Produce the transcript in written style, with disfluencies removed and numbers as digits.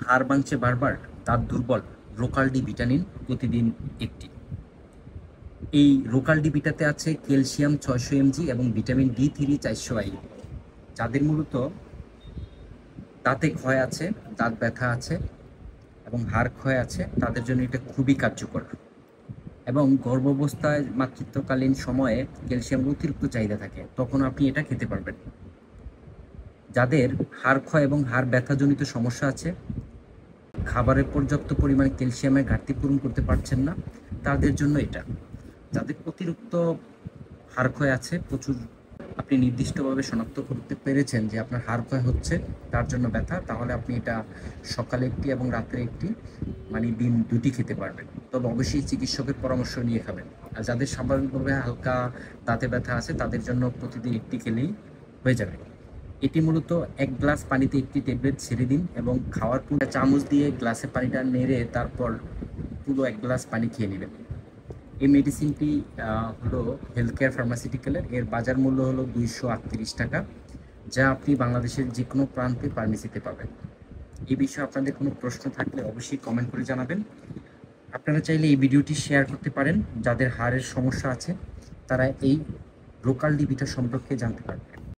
হাড় ভাঙছে বারবার, দাঁত দুর্বল, রোকালডি ভিটামিন প্রতিদিন একটি। এই রোকালডি ভিটাতে আছে ক্যালসিয়াম 600 mg এবং ভিটামিন D3 400 IU। যাদের মূলত দাঁতে ক্ষয় আছে, দাঁত ব্যথা আছে এবং হাড় ক্ষয় আছে, তাদের জন্য এটা খুবই কার্যকর। এবং গর্ভাবস্থায় মাতৃত্বকালীন সময়ে ক্যালসিয়ামের অতিরিক্ত চাহিদা থাকে, তখন আপনি এটা খেতে পারবেন। যাদের হাড় ক্ষয় এবং হাড় ব্যথাজনিত সমস্যা আছে, খাবারে পর্যাপ্ত পরিমাণে ক্যালসিয়ামের ঘাটতি পূরণ করতে পারছেন না, তাদের জন্য এটা। যাদের অতিরিক্ত হাড় ক্ষয় আছে প্রচুর, আপনি নির্দিষ্টভাবে শনাক্ত করতে পেরেছেন যে আপনার হাড় ক্ষয় হচ্ছে, তার জন্য ব্যথা, তাহলে আপনি এটা সকালে একটি এবং রাত্রে একটি, মানে দিন দুটি খেতে পারবেন। তবে অবশ্যই চিকিৎসকের পরামর্শ নিয়ে খাবেন। আর যাদের স্বাভাবিকভাবে হালকা দাঁতে ব্যথা আছে, তাদের জন্য প্রতিদিন একটি খেলেই হয়ে যাবে। এটি মূলত 1 গ্লাস পানিতে একটি ট্যাবলেট ছেড়ে দিন এবং খাওয়ার পর চামচ দিয়ে গ্লাসে পানিটা নেড়ে তারপর পুরো 1 গ্লাস পানি খেয়ে নেবেন। এই মেডিসিনটি হলো হেলথ কেয়ার ফার্মাসিউটিক্যালের। এর বাজার মূল্য হলো 238 টাকা, যা আপনি বাংলাদেশের যে কোনো প্রান্তে ফার্মেসিতে পাবেন। এই বিষয়ে আপনাদের কোনো প্রশ্ন থাকলে অবশ্যই কমেন্ট করে জানাবেন। আপনারা চাইলে এই ভিডিওটি শেয়ার করতে পারেন, যাদের হাড়ের সমস্যা আছে তারা এই রোকালডি ভিটা সম্পর্কে জানতে পারবেন।